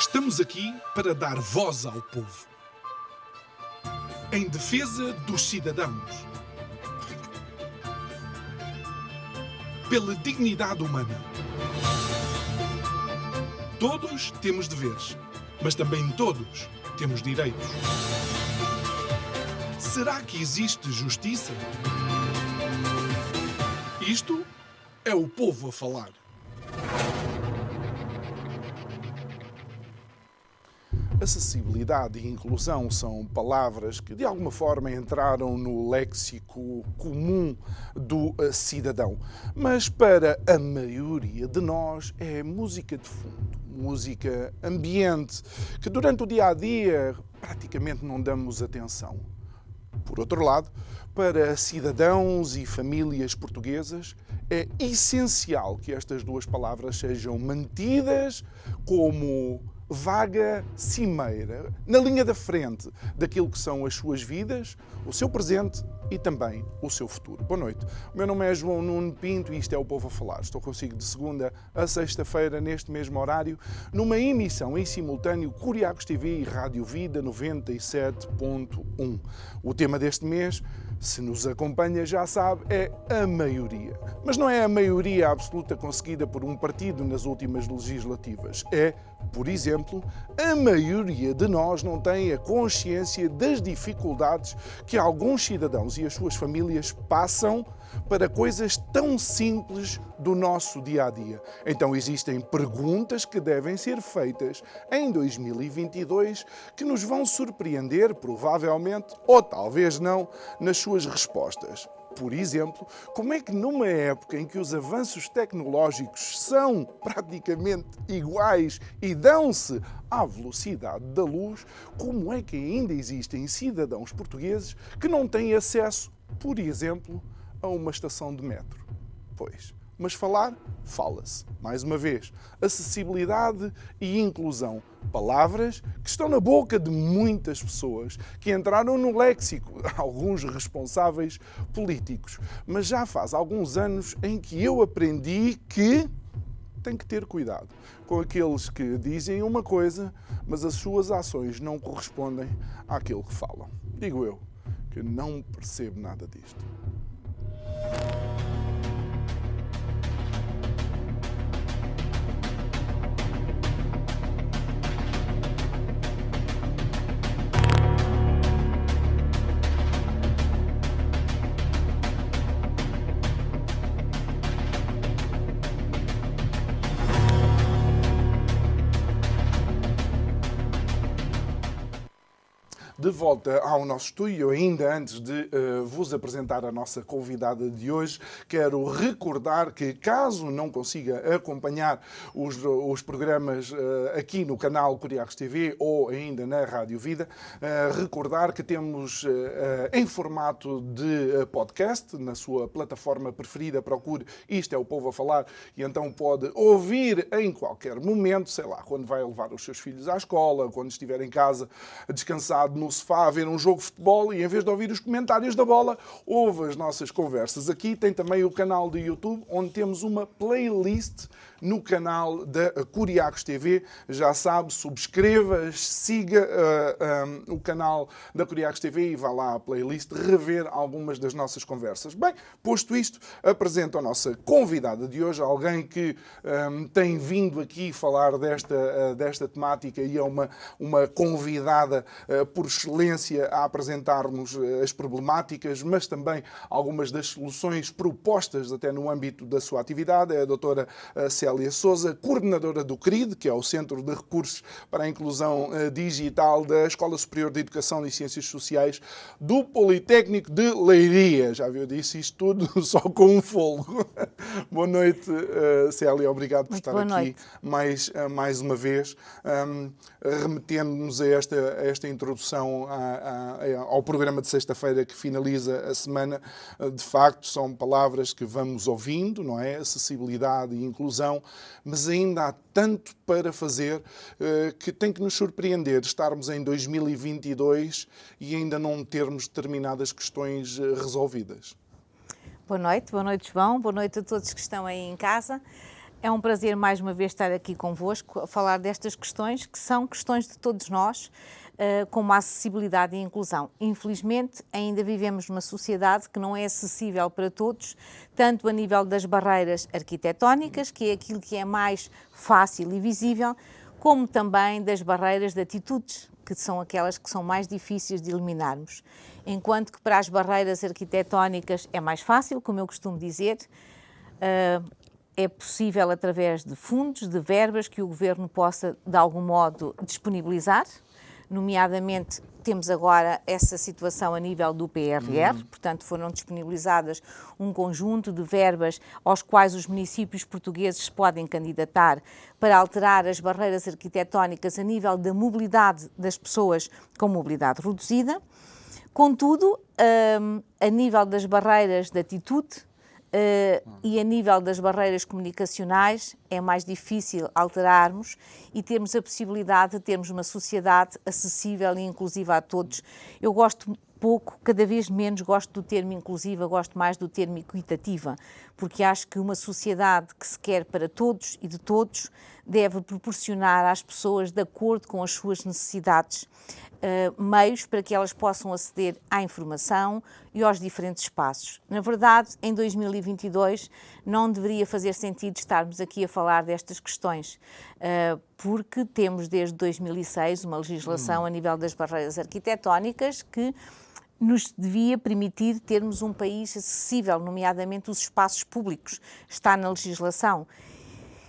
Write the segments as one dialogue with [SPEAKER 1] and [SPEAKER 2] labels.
[SPEAKER 1] Estamos aqui para dar voz ao povo. Em defesa dos cidadãos. Pela dignidade humana. Todos temos deveres, mas também todos temos direitos. Será que existe justiça? Isto é o povo a falar.
[SPEAKER 2] Acessibilidade e inclusão são palavras que de alguma forma entraram no léxico comum do cidadão. Mas para a maioria de nós é música de fundo, música ambiente, que durante o dia a dia praticamente não damos atenção. Por outro lado, para cidadãos e famílias portuguesas, é essencial que estas duas palavras sejam mantidas como vaga cimeira, na linha da frente daquilo que são as suas vidas, o seu presente e também o seu futuro. Boa noite. O meu nome é João Nuno Pinto e isto é o Povo a Falar. Estou consigo de segunda a sexta-feira, neste mesmo horário, numa emissão em simultâneo Curiacos TV e Rádio Vida 97.1. O tema deste mês, se nos acompanha já sabe, é a maioria. Mas não é a maioria absoluta conseguida por um partido nas últimas legislativas. É, por exemplo, a maioria de nós não tem a consciência das dificuldades que alguns cidadãos e as suas famílias passam para coisas tão simples do nosso dia-a-dia. Então existem perguntas que devem ser feitas em 2022 que nos vão surpreender, provavelmente, ou talvez não, nas suas respostas. Por exemplo, como é que numa época em que os avanços tecnológicos são praticamente iguais e dão-se à velocidade da luz, como é que ainda existem cidadãos portugueses que não têm acesso, por exemplo, a uma estação de metro? Pois, mas falar, fala-se. Mais uma vez, acessibilidade e inclusão. Palavras que estão na boca de muitas pessoas, que entraram no léxico, alguns responsáveis políticos. Mas já faz alguns anos em que eu aprendi que tem que ter cuidado com aqueles que dizem uma coisa, mas as suas ações não correspondem àquilo que falam. Digo eu, que não percebo nada disto. De volta ao nosso estúdio, ainda antes de vos apresentar a nossa convidada de hoje, quero recordar que, caso não consiga acompanhar os programas aqui no canal Curiacos TV ou ainda na Rádio Vida, recordar que temos em formato de podcast, na sua plataforma preferida, procure Isto é o Povo a Falar, e então pode ouvir em qualquer momento, sei lá, quando vai levar os seus filhos à escola, quando estiver em casa descansado no sofá a ver um jogo de futebol e em vez de ouvir os comentários da bola, ouve as nossas conversas aqui. Tem também o canal do YouTube, onde temos uma playlist no canal da Curiacos TV. Já sabe, subscreva, siga o canal da Curiacos TV e vá lá à playlist rever algumas das nossas conversas. Bem, posto isto, apresento a nossa convidada de hoje, alguém que tem vindo aqui falar desta temática e é uma convidada por excelência a apresentar-nos as problemáticas, mas também algumas das soluções propostas até no âmbito da sua atividade. É a doutora Célia Sousa, coordenadora do CRID, que é o Centro de Recursos para a Inclusão Digital da Escola Superior de Educação e Ciências Sociais do Politécnico de Leiria. Já viu, disse isto tudo só com um fôlego. Boa noite, Célia, obrigado por estar aqui mais uma vez, remetendo-nos a esta introdução ao programa de sexta-feira que finaliza a semana. De facto, são palavras que vamos ouvindo, não é? Acessibilidade e inclusão, mas ainda há tanto para fazer que tem que nos surpreender estarmos em 2022 e ainda não termos determinadas questões resolvidas.
[SPEAKER 3] Boa noite João, boa noite a todos que estão aí em casa. É um prazer mais uma vez estar aqui convosco a falar destas questões que são questões de todos nós, como a acessibilidade e a inclusão. Infelizmente, ainda vivemos numa sociedade que não é acessível para todos, tanto a nível das barreiras arquitetónicas, que é aquilo que é mais fácil e visível, como também das barreiras de atitudes, que são aquelas que são mais difíceis de eliminarmos. Enquanto que para as barreiras arquitetónicas é mais fácil, como eu costumo dizer, é possível através de fundos, de verbas que o Governo possa, de algum modo, disponibilizar. Nomeadamente, temos agora essa situação a nível do PRR, portanto foram disponibilizadas um conjunto de verbas aos quais os municípios portugueses podem candidatar para alterar as barreiras arquitetónicas a nível da mobilidade das pessoas com mobilidade reduzida. Contudo, a nível das barreiras de atitude, e a nível das barreiras comunicacionais é mais difícil alterarmos e termos a possibilidade de termos uma sociedade acessível e inclusiva a todos. Eu gosto pouco, cada vez menos gosto do termo inclusiva, gosto mais do termo equitativa, porque acho que uma sociedade que se quer para todos e de todos deve proporcionar às pessoas, de acordo com as suas necessidades, meios para que elas possam aceder à informação e aos diferentes espaços. Na verdade, em 2022 não deveria fazer sentido estarmos aqui a falar destas questões, porque temos desde 2006 uma legislação a nível das barreiras arquitetónicas que nos devia permitir termos um país acessível, nomeadamente os espaços públicos, está na legislação.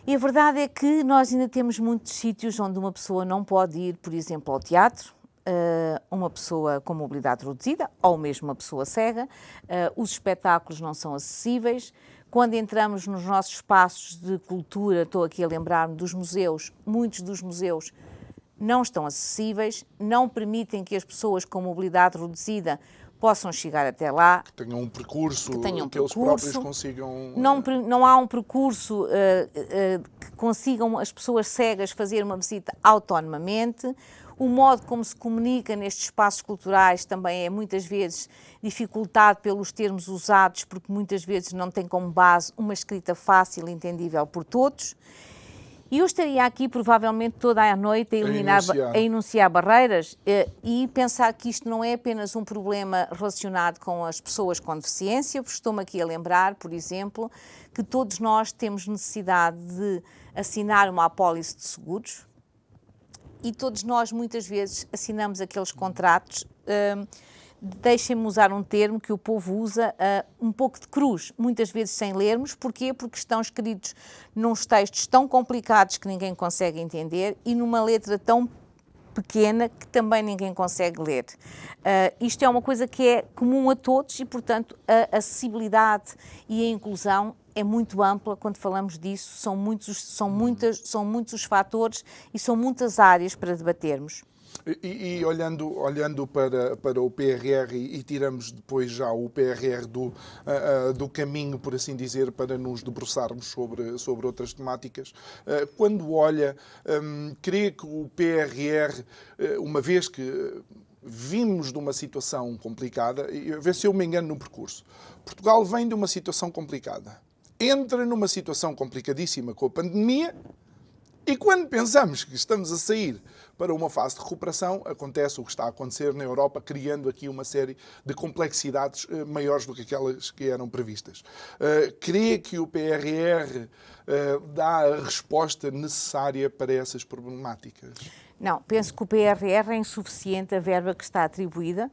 [SPEAKER 3] E a verdade é que nós ainda temos muitos sítios onde uma pessoa não pode ir, por exemplo, ao teatro, uma pessoa com mobilidade reduzida ou mesmo uma pessoa cega, os espetáculos não são acessíveis. Quando entramos nos nossos espaços de cultura, estou aqui a lembrar-me dos museus, muitos dos museus não estão acessíveis, não permitem que as pessoas com mobilidade reduzida possam chegar até lá.
[SPEAKER 2] Que tenham um percurso, que eles próprios consigam...
[SPEAKER 3] Não há um percurso que consigam as pessoas cegas fazer uma visita autonomamente. O modo como se comunica nestes espaços culturais também é muitas vezes dificultado pelos termos usados, porque muitas vezes não tem como base uma escrita fácil e entendível por todos. E eu estaria aqui provavelmente toda a noite a enunciar barreiras e pensar que isto não é apenas um problema relacionado com as pessoas com deficiência, porque estou-me aqui a lembrar, por exemplo, que todos nós temos necessidade de assinar uma apólice de seguros e todos nós muitas vezes assinamos aqueles contratos, deixem-me usar um termo que o povo usa, um pouco de cruz, muitas vezes sem lermos. Porquê? Porque estão escritos nos textos tão complicados que ninguém consegue entender e numa letra tão pequena que também ninguém consegue ler. Isto é uma coisa que é comum a todos e, portanto, a acessibilidade e a inclusão é muito ampla quando falamos disso, são muitos os fatores e são muitas áreas para debatermos.
[SPEAKER 2] E olhando para o PRR e tiramos depois já o PRR do caminho, por assim dizer, para nos debruçarmos sobre outras temáticas, quando olha, crê que o PRR, uma vez que vimos de uma situação complicada, e vê se eu me engano no percurso, Portugal vem de uma situação complicada, entra numa situação complicadíssima com a pandemia, e quando pensamos que estamos a sair para uma fase de recuperação, acontece o que está a acontecer na Europa, criando aqui uma série de complexidades maiores do que aquelas que eram previstas. Crê que o PRR dá a resposta necessária para essas problemáticas?
[SPEAKER 3] Não, penso que o PRR é insuficiente a verba que está atribuída.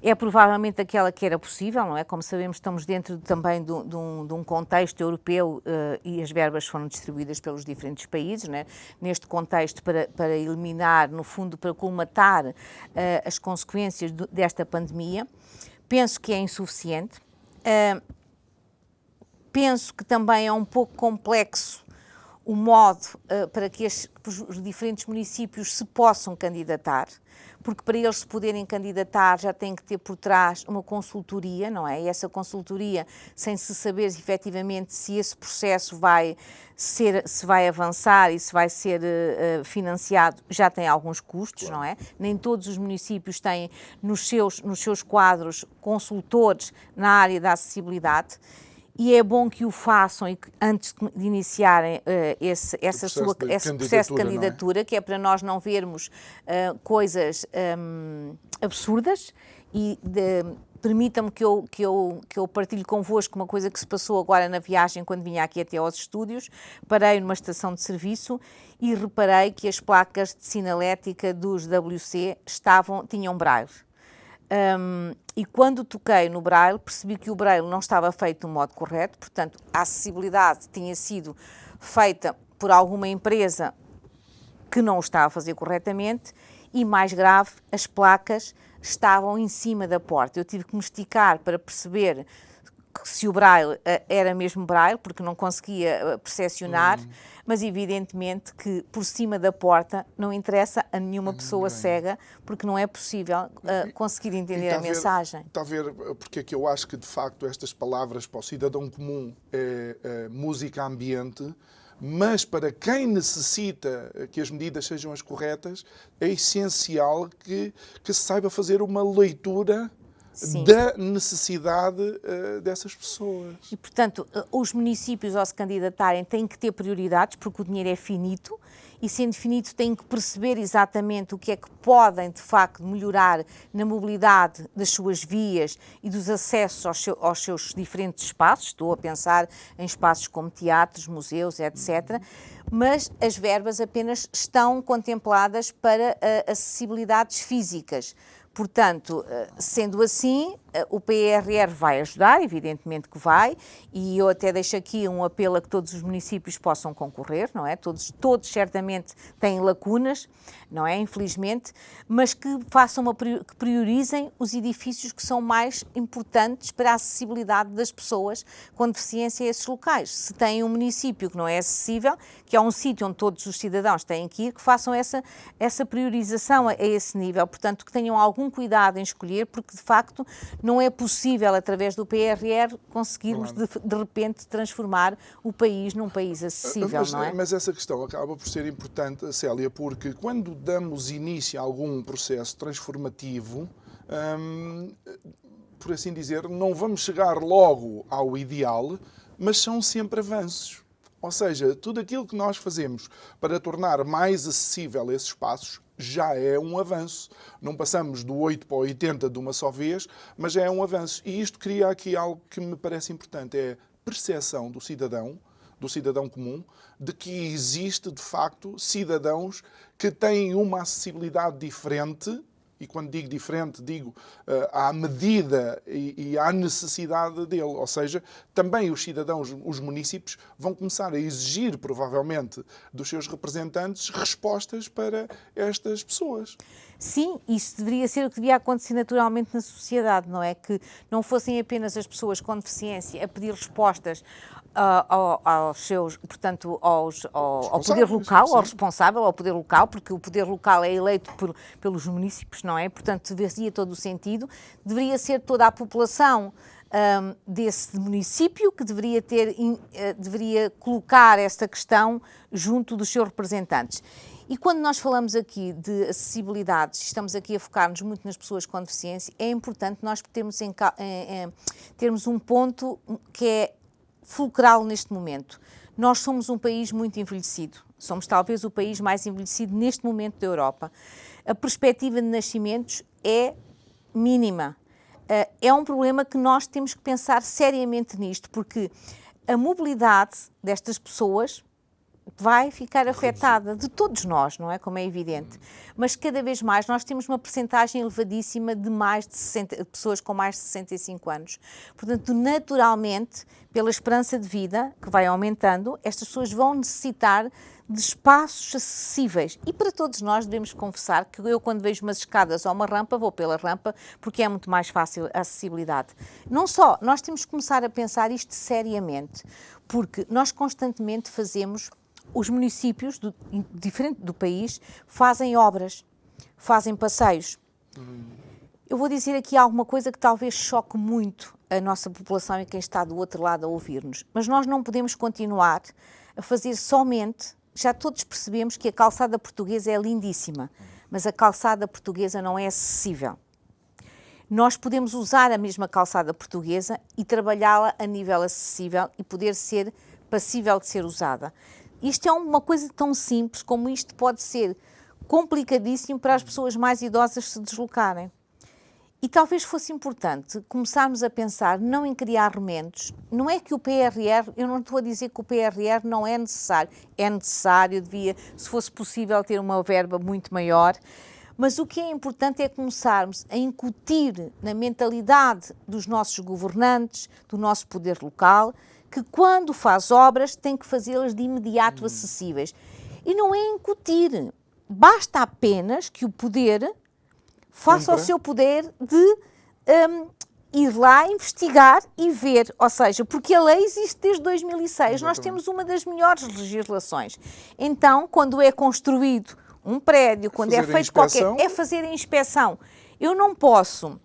[SPEAKER 3] É provavelmente aquela que era possível, não é? Como sabemos, estamos dentro também de um contexto europeu e as verbas foram distribuídas pelos diferentes países, não é? Neste contexto para eliminar, no fundo, para colmatar as consequências desta pandemia. Penso que é insuficiente. Penso que também é um pouco complexo o modo para que os diferentes municípios se possam candidatar, porque para eles se poderem candidatar já tem que ter por trás uma consultoria, não é? E essa consultoria, sem se saber efetivamente se esse processo se vai avançar e se vai ser financiado, já tem alguns custos, não é? Nem todos os municípios têm nos seus quadros consultores na área da acessibilidade. e é bom que o façam e que, antes de iniciarem esse processo de candidatura, que é para nós não vermos coisas absurdas. E permitam-me que eu partilhe convosco uma coisa que se passou agora na viagem, quando vinha aqui até aos estúdios. Parei numa estação de serviço e reparei que as placas de sinalética dos WC tinham braille. E quando toquei no braille, percebi que o braille não estava feito do modo correto, portanto, a acessibilidade tinha sido feita por alguma empresa que não o estava a fazer corretamente e, mais grave, as placas estavam em cima da porta. Eu tive que me esticar para perceber se o braille era mesmo braille, porque não conseguia percepcionar, mas evidentemente que por cima da porta não interessa a nenhuma pessoa cega, porque não é possível conseguir entender a mensagem.
[SPEAKER 2] Está a ver porque é que eu acho que, de facto, estas palavras para o cidadão comum é música ambiente, mas para quem necessita que as medidas sejam as corretas, é essencial que se saiba fazer uma leitura da necessidade dessas pessoas.
[SPEAKER 3] E, portanto, os municípios, ao se candidatarem, têm que ter prioridades, porque o dinheiro é finito, e sendo finito têm que perceber exatamente o que é que podem, de facto, melhorar na mobilidade das suas vias e dos acessos aos seus diferentes espaços. Estou a pensar em espaços como teatros, museus, etc., mas as verbas apenas estão contempladas para acessibilidades físicas. Portanto, sendo assim, o PRR vai ajudar, evidentemente que vai, e eu até deixo aqui um apelo a que todos os municípios possam concorrer, não é? Todos certamente têm lacunas, não é? Infelizmente, mas que que priorizem os edifícios que são mais importantes para a acessibilidade das pessoas com deficiência a esses locais. Se têm um município que não é acessível, que é um sítio onde todos os cidadãos têm que ir, que façam essa priorização a esse nível, portanto, que tenham algum cuidado em escolher, porque de facto não é possível, através do PRR, conseguirmos de repente transformar o país num país acessível, não é?
[SPEAKER 2] Mas essa questão acaba por ser importante, Célia, porque quando damos início a algum processo transformativo, por assim dizer, não vamos chegar logo ao ideal, mas são sempre avanços. Ou seja, tudo aquilo que nós fazemos para tornar mais acessível esses espaços já é um avanço. Não passamos do 8 para o 80 de uma só vez, mas já é um avanço. E isto cria aqui algo que me parece importante, é a percepção do cidadão comum, de que existe, de facto, cidadãos que têm uma acessibilidade diferente. E quando digo diferente, digo à medida e à necessidade dele. Ou seja, também os cidadãos, os municípios, vão começar a exigir, provavelmente, dos seus representantes, respostas para estas pessoas.
[SPEAKER 3] Sim, isso deveria ser o que devia acontecer naturalmente na sociedade, não é? Que não fossem apenas as pessoas com deficiência a pedir respostas aos seus, portanto, ao poder local, ao responsável, ao poder local, porque o poder local é eleito pelos municípios, não é? Portanto, fazia todo o sentido. Deveria ser toda a população desse município que deveria colocar esta questão junto dos seus representantes. E quando nós falamos aqui de acessibilidade, estamos aqui a focar-nos muito nas pessoas com deficiência, é importante nós termos um ponto que é fulcral neste momento. Nós somos um país muito envelhecido. Somos talvez o país mais envelhecido neste momento da Europa. A perspectiva de nascimentos é mínima. É um problema que nós temos que pensar seriamente nisto, porque a mobilidade destas pessoas vai ficar afetada, de todos nós, não é? Como é evidente. Mas cada vez mais nós temos uma percentagem elevadíssima de pessoas com mais de 65 anos. Portanto, naturalmente, pela esperança de vida, que vai aumentando, estas pessoas vão necessitar de espaços acessíveis. E para todos nós devemos confessar que eu, quando vejo umas escadas ou uma rampa, vou pela rampa, porque é muito mais fácil a acessibilidade. Não só, nós temos que começar a pensar isto seriamente, porque nós constantemente os municípios diferente do país fazem obras, fazem passeios. Eu vou dizer aqui alguma coisa que talvez choque muito a nossa população e quem está do outro lado a ouvir-nos, mas nós não podemos continuar a fazer somente, já todos percebemos que a calçada portuguesa é lindíssima, mas a calçada portuguesa não é acessível. nós podemos usar a mesma calçada portuguesa e trabalhá-la a nível acessível e poder ser passível de ser usada. Isto é uma coisa tão simples como isto pode ser complicadíssimo para as pessoas mais idosas se deslocarem. E talvez fosse importante começarmos a pensar não em criar remendos. Não é que o PRR, eu não estou a dizer que o PRR não é necessário. É necessário, devia, se fosse possível, ter uma verba muito maior. Mas o que é importante é começarmos a incutir na mentalidade dos nossos governantes, do nosso poder local, que quando faz obras tem que fazê-las de imediato acessíveis. E não é incutir. Basta apenas que o poder faça o seu poder de ir lá investigar e ver, ou seja, porque a lei existe desde 2006, exatamente. Nós temos uma das melhores legislações. Então, quando é construído um prédio, quando é feito é fazer a inspeção. Eu não posso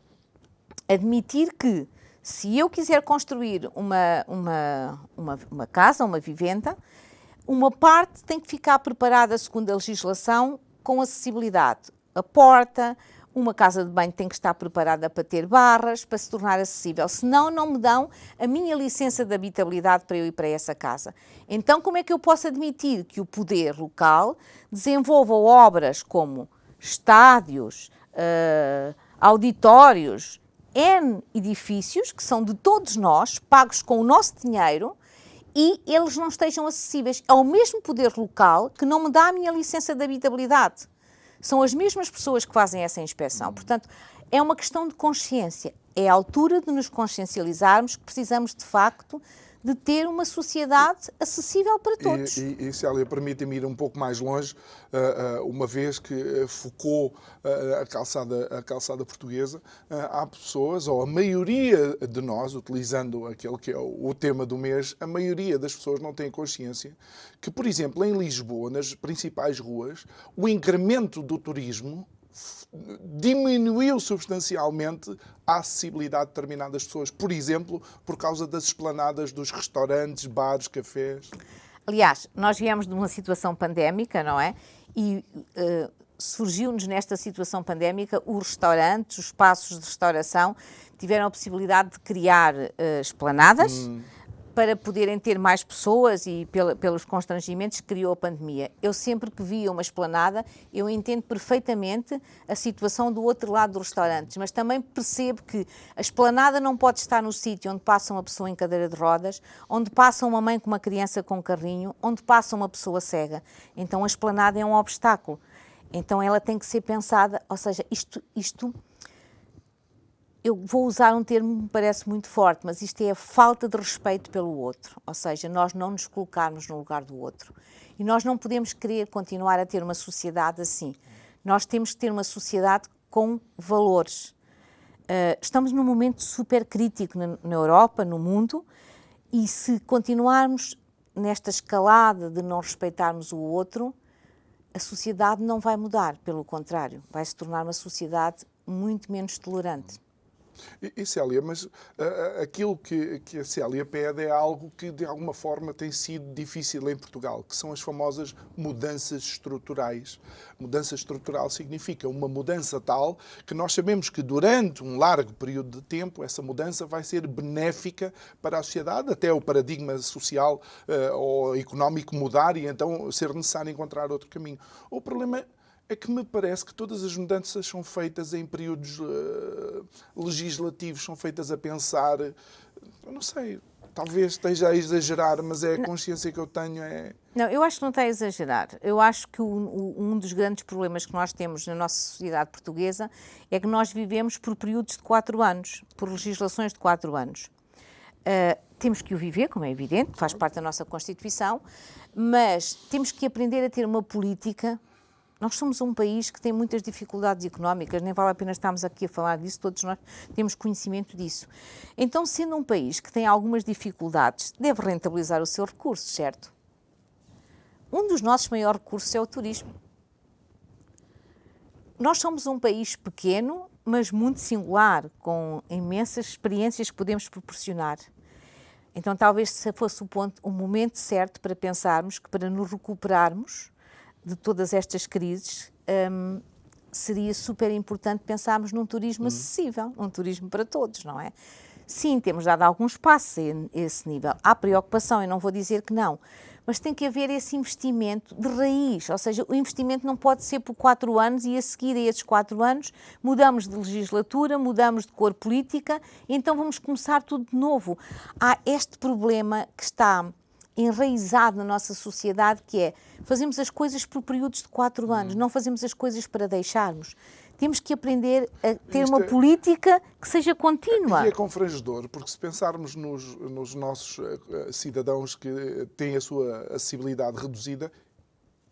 [SPEAKER 3] admitir que, se eu quiser construir uma casa, uma vivenda, uma parte tem que ficar preparada segundo a legislação com acessibilidade. A porta, uma casa de banho tem que estar preparada para ter barras, para se tornar acessível. Senão, não me dão a minha licença de habitabilidade para eu ir para essa casa. Então, como é que eu posso admitir que o poder local desenvolva obras como estádios, auditórios, N edifícios, que são de todos nós, pagos com o nosso dinheiro, e eles não estejam acessíveis ao mesmo poder local que não me dá a minha licença de habitabilidade? São as mesmas pessoas que fazem essa inspeção. Portanto, é uma questão de consciência. É a altura de nos consciencializarmos que precisamos, de facto, de ter uma sociedade acessível para todos.
[SPEAKER 2] E Célia, permite-me ir um pouco mais longe, uma vez que focou a calçada portuguesa, há pessoas, ou a maioria de nós, utilizando aquele que é o tema do mês, a maioria das pessoas não tem consciência que, por exemplo, em Lisboa, nas principais ruas, o incremento do turismo diminuiu substancialmente a acessibilidade de determinadas pessoas, por exemplo, por causa das esplanadas dos restaurantes, bares, cafés.
[SPEAKER 3] Aliás, nós viemos de uma situação pandémica, não é? E surgiu-nos nesta situação pandémica os restaurantes, os espaços de restauração, tiveram a possibilidade de criar esplanadas, para poderem ter mais pessoas e pelos constrangimentos que criou a pandemia. Eu sempre que via uma esplanada, eu entendo perfeitamente a situação do outro lado dos restaurantes, mas também percebo que a esplanada não pode estar no sítio onde passa uma pessoa em cadeira de rodas, onde passa uma mãe com uma criança com carrinho, onde passa uma pessoa cega. Então a esplanada é um obstáculo. Então ela tem que ser pensada, ou seja, isto eu vou usar um termo que me parece muito forte, mas isto é a falta de respeito pelo outro, ou seja, nós não nos colocarmos no lugar do outro. E nós não podemos querer continuar a ter uma sociedade assim. Nós temos que ter uma sociedade com valores. Estamos num momento super crítico na Europa, no mundo, e se continuarmos nesta escalada de não respeitarmos o outro, a sociedade não vai mudar, pelo contrário, vai se tornar uma sociedade muito menos tolerante.
[SPEAKER 2] E Célia, mas aquilo que a Célia pede é algo que de alguma forma tem sido difícil em Portugal, que são as famosas mudanças estruturais. Mudança estrutural significa uma mudança tal que nós sabemos que durante um largo período de tempo essa mudança vai ser benéfica para a sociedade, até o paradigma social ou económico mudar e então ser necessário encontrar outro caminho. O problema é que me parece que todas as mudanças são feitas em períodos legislativos, são feitas a pensar, eu não sei, talvez esteja a exagerar, mas é a consciência que eu tenho.
[SPEAKER 3] Não, eu acho que não está a exagerar. Eu acho que um dos grandes problemas que nós temos na nossa sociedade portuguesa é que nós vivemos por períodos de 4 anos, por legislações de 4 anos. Temos que o viver, como é evidente, faz parte da nossa Constituição, mas temos que aprender a ter uma política. Nós somos um país que tem muitas dificuldades económicas, nem vale a pena estarmos aqui a falar disso, todos nós temos conhecimento disso. Então, sendo um país que tem algumas dificuldades, deve rentabilizar o seu recurso, certo? Um dos nossos maiores recursos é o turismo. Nós somos um país pequeno, mas muito singular, com imensas experiências que podemos proporcionar. Então, talvez fosse o momento certo para pensarmos que, para nos recuperarmos de todas estas crises, seria super importante pensarmos num turismo acessível, um turismo para todos, não é? Sim, temos dado alguns passos a esse nível. Há preocupação, eu não vou dizer que não, mas tem que haver esse investimento de raiz, ou seja, o investimento não pode ser por 4 anos e a seguir a esses 4 anos mudamos de legislatura, mudamos de cor política, então vamos começar tudo de novo. Há este problema que está enraizado na nossa sociedade, que é, fazemos as coisas por períodos de 4 anos, não fazemos as coisas para deixarmos. Temos que aprender a ter uma política que seja contínua.
[SPEAKER 2] E é confrangedor, porque se pensarmos nos nossos cidadãos que têm a sua acessibilidade reduzida,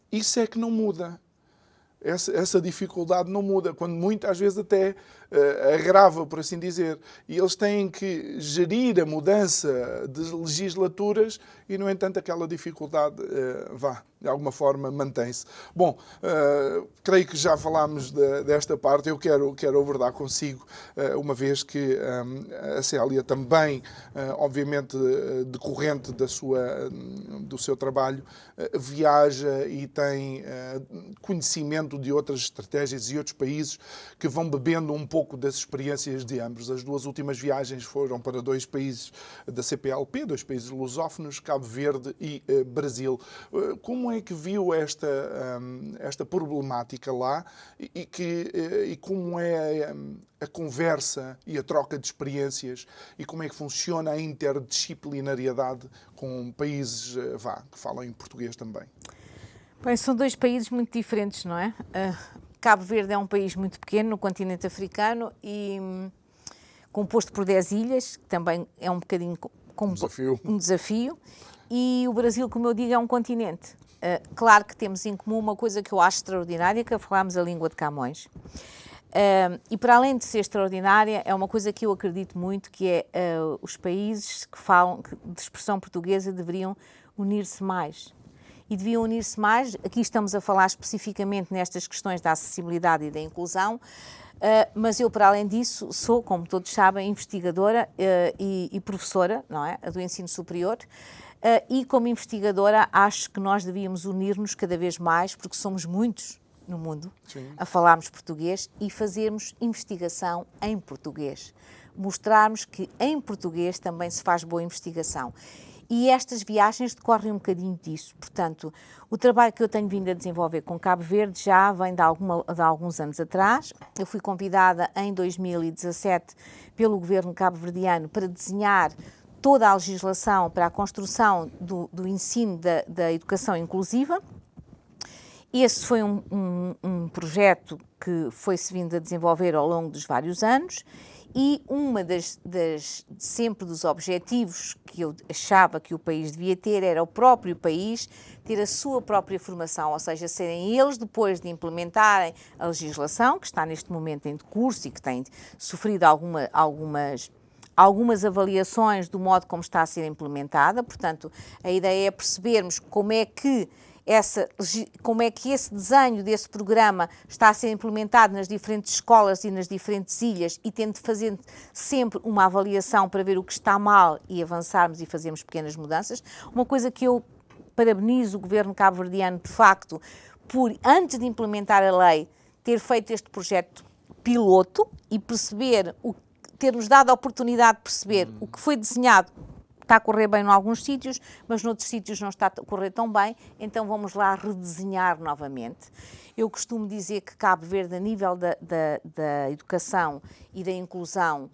[SPEAKER 2] isso é que não muda. Essa dificuldade não muda, quando muitas vezes até agrava, por assim dizer. E eles têm que gerir a mudança de legislaturas e, no entanto, aquela dificuldade de alguma forma mantém-se. Bom, creio que já falámos desta parte. Eu quero abordar consigo, uma vez que a Célia também, obviamente, decorrente do seu trabalho, viaja e tem conhecimento de outras estratégias e outros países que vão bebendo um pouco das experiências de ambos. As 2 últimas viagens foram para 2 países da CPLP, 2 países lusófonos, Cabo Verde e Brasil. Como é que viu esta problemática lá e como é a conversa e a troca de experiências e como é que funciona a interdisciplinariedade com países que falam em português também?
[SPEAKER 3] Bem, são 2 países muito diferentes, não é? Cabo Verde é um país muito pequeno no continente africano e composto por 10 ilhas, que também é um bocadinho um desafio. E o Brasil, como eu digo, é um continente. Claro que temos em comum uma coisa que eu acho extraordinária, que é falarmos a língua de Camões. E para além de ser extraordinária, é uma coisa que eu acredito muito, que é os países que falam de expressão portuguesa deveriam unir-se mais. E deviam unir-se mais, aqui estamos a falar especificamente nestas questões da acessibilidade e da inclusão, mas eu, para além disso, sou, como todos sabem, investigadora e professora, não é? Do ensino superior, e como investigadora acho que nós devíamos unir-nos cada vez mais, porque somos muitos no mundo, sim, a falarmos português e fazermos investigação em português. Mostrarmos que em português também se faz boa investigação. E estas viagens decorrem um bocadinho disso. Portanto, o trabalho que eu tenho vindo a desenvolver com Cabo Verde já vem de alguns anos atrás. Eu fui convidada em 2017 pelo governo cabo-verdiano para desenhar toda a legislação para a construção do ensino da educação inclusiva. Esse foi um projeto que foi-se vindo a desenvolver ao longo dos vários anos. E uma sempre dos objetivos que eu achava que o país devia ter era o próprio país ter a sua própria formação, ou seja, serem eles, depois de implementarem a legislação, que está neste momento em curso e que tem sofrido algumas avaliações do modo como está a ser implementada. Portanto, a ideia é percebermos como é que esse desenho desse programa está a ser implementado nas diferentes escolas e nas diferentes ilhas e tendo de fazer sempre uma avaliação para ver o que está mal e avançarmos e fazermos pequenas mudanças. Uma coisa que eu parabenizo o governo cabo-verdiano, de facto, por, antes de implementar a lei, ter feito este projeto piloto e ter-nos dado a oportunidade de perceber o que foi desenhado. Está a correr bem em alguns sítios, mas noutros sítios não está a correr tão bem, então vamos lá redesenhar novamente. Eu costumo dizer que Cabo Verde, a nível da educação e da inclusão,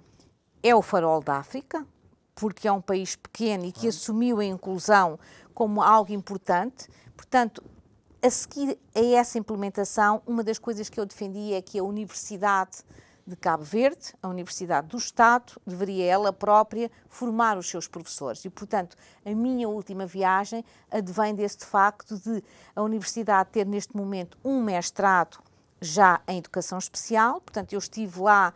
[SPEAKER 3] é o farol da África, porque é um país pequeno e que assumiu a inclusão como algo importante. Portanto, a seguir a essa implementação, uma das coisas que eu defendi é que a Universidade de Cabo Verde, a Universidade do Estado, deveria ela própria formar os seus professores. E, portanto, a minha última viagem advém deste facto de a Universidade ter neste momento um mestrado já em Educação Especial. Portanto, eu estive lá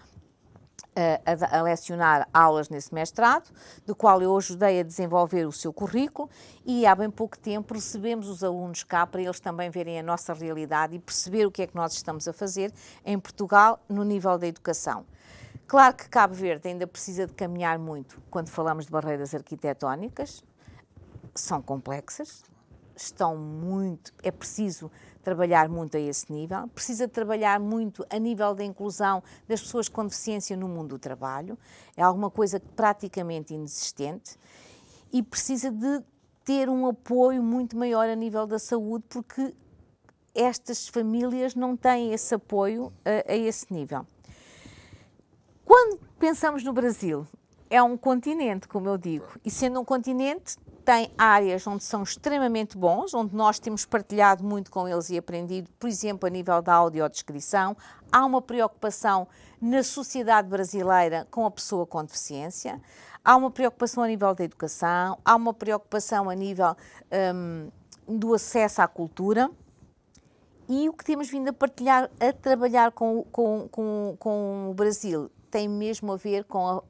[SPEAKER 3] a lecionar aulas nesse mestrado, do qual eu ajudei a desenvolver o seu currículo, e há bem pouco tempo recebemos os alunos cá para eles também verem a nossa realidade e perceber o que é que nós estamos a fazer em Portugal no nível da educação. Claro que Cabo Verde ainda precisa de caminhar muito quando falamos de barreiras arquitetónicas, são complexas, é preciso trabalhar muito a esse nível, precisa trabalhar muito a nível da inclusão das pessoas com deficiência no mundo do trabalho, é alguma coisa praticamente inexistente, e precisa de ter um apoio muito maior a nível da saúde, porque estas famílias não têm esse apoio a esse nível. Quando pensamos no Brasil, é um continente, como eu digo, e sendo um continente, tem áreas onde são extremamente bons, onde nós temos partilhado muito com eles e aprendido, por exemplo, a nível da audiodescrição. Há uma preocupação na sociedade brasileira com a pessoa com deficiência, há uma preocupação a nível da educação, há uma preocupação a nível do acesso à cultura. E o que temos vindo a partilhar, a trabalhar com o Brasil, tem mesmo a ver com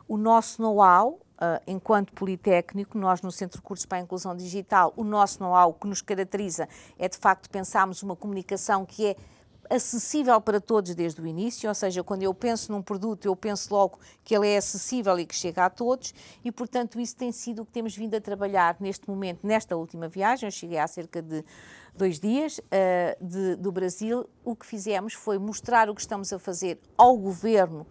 [SPEAKER 3] o nosso know-how, enquanto Politécnico. Nós no Centro de Cursos para a Inclusão Digital, o nosso know-how, o que nos caracteriza é de facto pensarmos uma comunicação que é acessível para todos desde o início, ou seja, quando eu penso num produto, eu penso logo que ele é acessível e que chega a todos, e portanto isso tem sido o que temos vindo a trabalhar neste momento, nesta última viagem. Eu cheguei há cerca de 2 dias do Brasil. O que fizemos foi mostrar o que estamos a fazer ao Governo.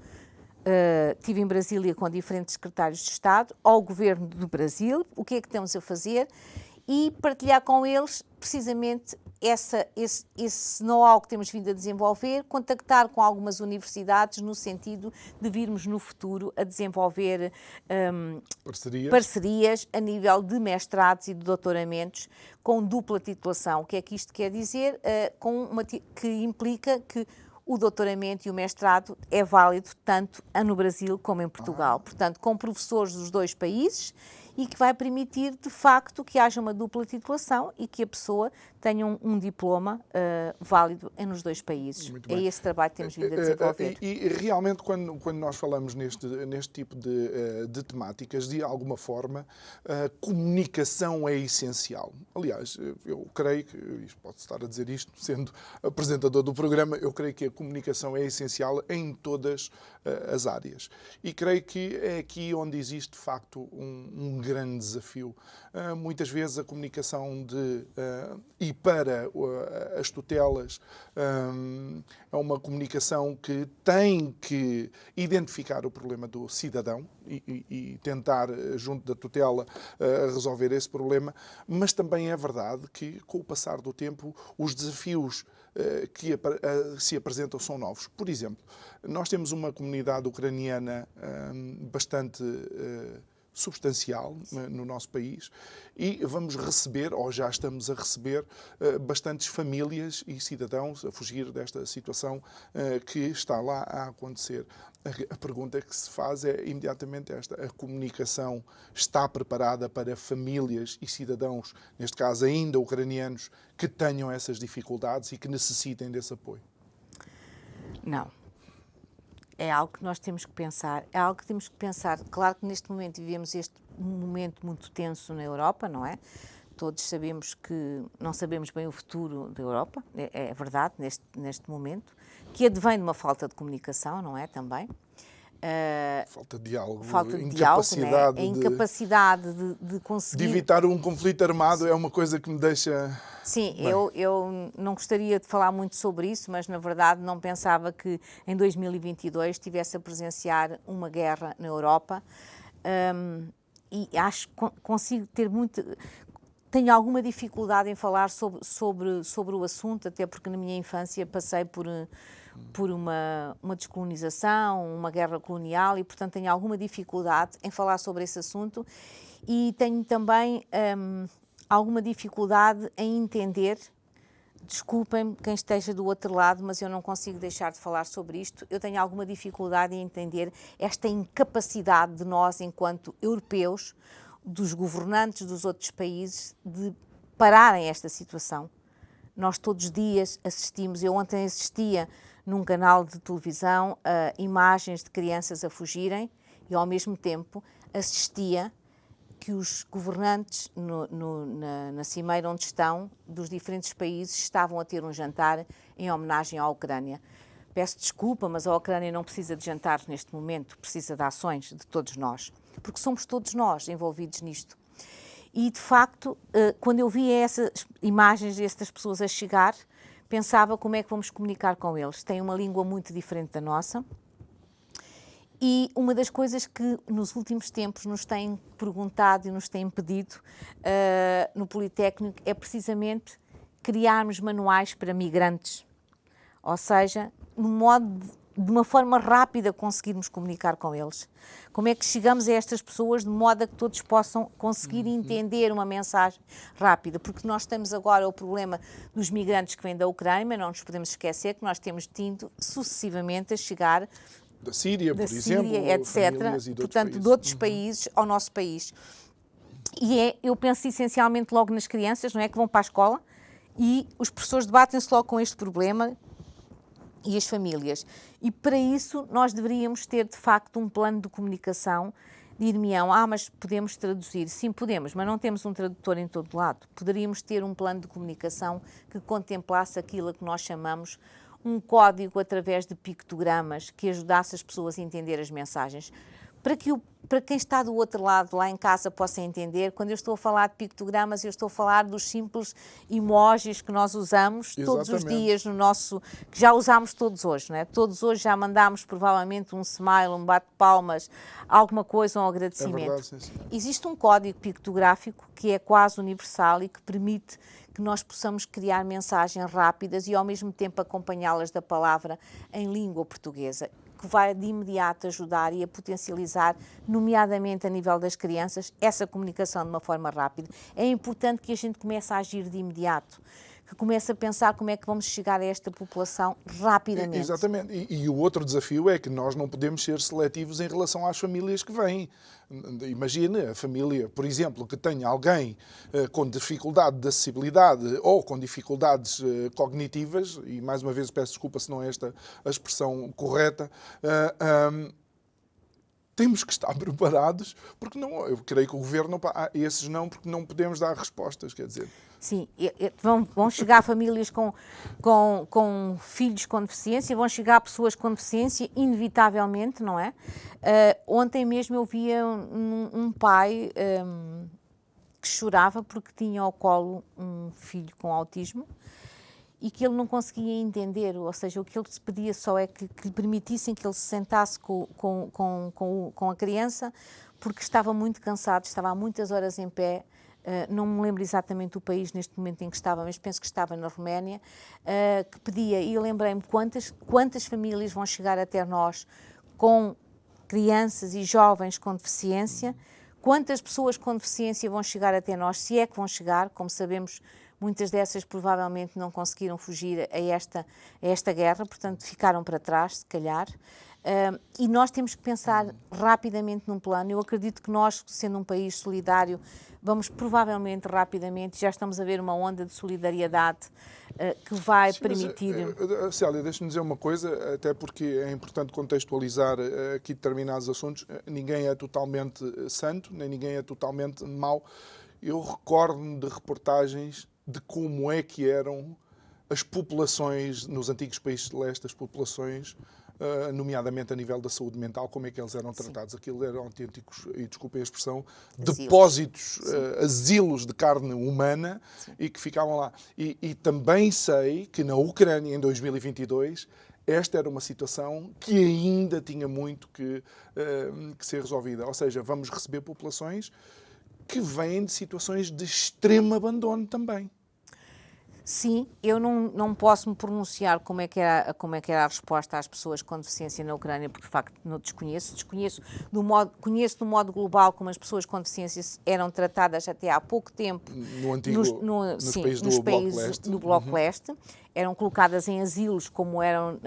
[SPEAKER 3] Estive em Brasília com diferentes secretários de Estado, ao Governo do Brasil, o que é que estamos a fazer, e partilhar com eles precisamente esse know-how que temos vindo a desenvolver, contactar com algumas universidades no sentido de virmos no futuro a desenvolver parcerias a nível de mestrados e de doutoramentos com dupla titulação. O que é que isto quer dizer? Que implica que o doutoramento e o mestrado é válido tanto no Brasil como em Portugal. Portanto, com professores dos 2 países, e que vai permitir, de facto, que haja uma dupla titulação e que a pessoa tenha um diploma válido nos 2 países. É esse trabalho que temos vindo a desenvolver.
[SPEAKER 2] E realmente, quando nós falamos neste tipo de temáticas, de alguma forma, a comunicação é essencial. Aliás, eu creio que, posso estar a dizer isto, sendo apresentador do programa, eu creio que a comunicação é essencial em todas as áreas. E creio que é aqui onde existe, de facto, um grande desafio. Muitas vezes a comunicação e para as tutelas é uma comunicação que tem que identificar o problema do cidadão e tentar, junto da tutela, resolver esse problema, mas também é verdade que, com o passar do tempo, os desafios que se apresentam são novos. Por exemplo, nós temos uma comunidade ucraniana bastante substancial no nosso país e vamos receber, ou já estamos a receber, bastantes famílias e cidadãos a fugir desta situação que está lá a acontecer. A pergunta que se faz é imediatamente esta: a comunicação está preparada para famílias e cidadãos, neste caso ainda ucranianos, que tenham essas dificuldades e que necessitem desse apoio?
[SPEAKER 3] Não. É algo que nós temos que pensar, Claro que neste momento vivemos este momento muito tenso na Europa, não é? Todos sabemos que não sabemos bem o futuro da Europa, é verdade, neste momento, que advém de uma falta de comunicação, não é? Também.
[SPEAKER 2] Falta de diálogo,
[SPEAKER 3] incapacidade, né? A incapacidade de conseguir...
[SPEAKER 2] De evitar um conflito armado é uma coisa que me deixa...
[SPEAKER 3] Sim, eu não gostaria de falar muito sobre isso, mas na verdade não pensava que em 2022 estivesse a presenciar uma guerra na Europa, e acho que consigo ter tenho alguma dificuldade em falar sobre o assunto, até porque na minha infância passei por uma descolonização, uma guerra colonial, e portanto tenho alguma dificuldade em falar sobre esse assunto, e tenho também alguma dificuldade em entender, desculpem-me quem esteja do outro lado, mas eu não consigo deixar de falar sobre isto, eu tenho alguma dificuldade em entender esta incapacidade de nós, enquanto europeus, dos governantes dos outros países, de pararem esta situação. Nós todos os dias assistimos, eu ontem assistia num canal de televisão a imagens de crianças a fugirem e ao mesmo tempo assistia que os governantes na cimeira onde estão, dos diferentes países, estavam a ter um jantar em homenagem à Ucrânia. Peço desculpa, mas a Ucrânia não precisa de jantares neste momento, precisa de ações de todos nós, porque somos todos nós envolvidos nisto. E, de facto, quando eu via essas imagens destas pessoas a chegar, pensava como é que vamos comunicar com eles. Têm uma língua muito diferente da nossa. E uma das coisas que nos últimos tempos nos têm perguntado e nos têm pedido no Politécnico é precisamente criarmos manuais para migrantes. Ou seja, de uma forma rápida conseguirmos comunicar com eles. Como é que chegamos a estas pessoas de modo a que todos possam conseguir entender uma mensagem rápida? Porque nós temos agora o problema dos migrantes que vêm da Ucrânia, mas não nos podemos esquecer que nós temos tido sucessivamente a chegar
[SPEAKER 2] da Síria, por exemplo,
[SPEAKER 3] etc., portanto, de outros países ao nosso país. E eu penso essencialmente logo nas crianças, não é, que vão para a escola e os professores debatem-se logo com este problema e as famílias. E para isso nós deveríamos ter, de facto, um plano de comunicação. Dir-me-ão, mas podemos traduzir? Sim, podemos, mas não temos um tradutor em todo lado. Poderíamos ter um plano de comunicação que contemplasse aquilo que nós chamamos um código através de pictogramas que ajudasse as pessoas a entender as mensagens. Para quem está do outro lado, lá em casa, possa entender, quando eu estou a falar de pictogramas, eu estou a falar dos simples emojis que nós usamos todos os dias no nosso... que já usámos todos hoje, não é? Todos hoje já mandámos provavelmente um smile, um bate-palmas, alguma coisa, um agradecimento.
[SPEAKER 2] É verdade, sim.
[SPEAKER 3] Existe um código pictográfico que é quase universal e que permite que nós possamos criar mensagens rápidas e ao mesmo tempo acompanhá-las da palavra em língua portuguesa, que vai de imediato ajudar e a potencializar, nomeadamente a nível das crianças, essa comunicação de uma forma rápida. É importante que a gente comece a agir de imediato, que comece a pensar como é que vamos chegar a esta população rapidamente.
[SPEAKER 2] Exatamente. E o outro desafio é que nós não podemos ser seletivos em relação às famílias que vêm. Imagine a família, por exemplo, que tenha alguém com dificuldade de acessibilidade ou com dificuldades cognitivas, e mais uma vez peço desculpa se não é esta a expressão correta, temos que estar preparados, porque não, eu creio que o Governo, esses não, porque não podemos dar respostas, quer dizer.
[SPEAKER 3] Sim, vão chegar famílias com filhos com deficiência, vão chegar pessoas com deficiência, inevitavelmente, não é? Ontem mesmo eu via um pai que chorava porque tinha ao colo um filho com autismo e que ele não conseguia entender, ou seja, o que ele se pedia só é que lhe permitissem que ele se sentasse com a criança, porque estava muito cansado, estava há muitas horas em pé. Não me lembro exatamente o país neste momento em que estava, mas penso que estava na Roménia, que pedia, e eu lembrei-me quantas famílias vão chegar até nós com crianças e jovens com deficiência, quantas pessoas com deficiência vão chegar até nós, se é que vão chegar, como sabemos, muitas dessas provavelmente não conseguiram fugir a esta guerra, portanto ficaram para trás, se calhar. E nós temos que pensar rapidamente num plano. Eu acredito que nós, sendo um país solidário, vamos provavelmente rapidamente, já estamos a ver uma onda de solidariedade que vai permitir...
[SPEAKER 2] Célia, deixa-me dizer uma coisa, até porque é importante contextualizar aqui determinados assuntos. Ninguém é totalmente santo, nem ninguém é totalmente mau. Eu recordo-me de reportagens de como é que eram as populações nos antigos países de leste, as populações, nomeadamente a nível da saúde mental, como é que eles eram tratados. Sim. Aquilo eram autênticos, e desculpem a expressão, depósitos, asilos de carne humana. Sim. E que ficavam lá. E também sei que na Ucrânia, em 2022, esta era uma situação que ainda tinha muito que ser resolvida. Ou seja, vamos receber populações que vêm de situações de extremo abandono também.
[SPEAKER 3] Sim, eu não posso me pronunciar como é que era a resposta às pessoas com deficiência na Ucrânia, porque de facto não conheço do modo global como as pessoas com deficiência eram tratadas até há pouco tempo
[SPEAKER 2] nos países
[SPEAKER 3] do Bloco Leste. Eram colocadas em asilos como eram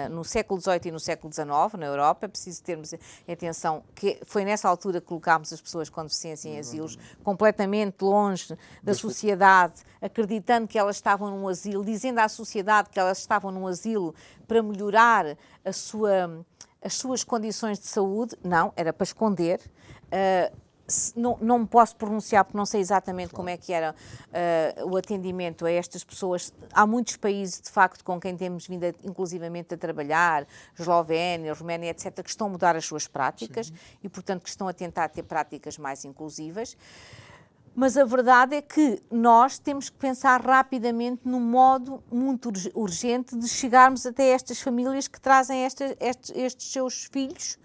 [SPEAKER 3] no século XVIII e no século XIX, na Europa. É preciso termos atenção que foi nessa altura que colocámos as pessoas com deficiência em asilos, completamente longe da sociedade, acreditando que elas estavam num asilo, dizendo à sociedade que elas estavam num asilo para melhorar as suas condições de saúde. Não, era para esconder. Não me posso pronunciar porque não sei exatamente como é que era o atendimento a estas pessoas. Há muitos países, de facto, com quem temos vindo inclusivamente a trabalhar, Eslovénia, Roménia, etc., que estão a mudar as suas práticas. Sim. E, portanto, que estão a tentar ter práticas mais inclusivas. Mas a verdade é que nós temos que pensar rapidamente num modo muito urgente de chegarmos até estas famílias que trazem estes seus filhos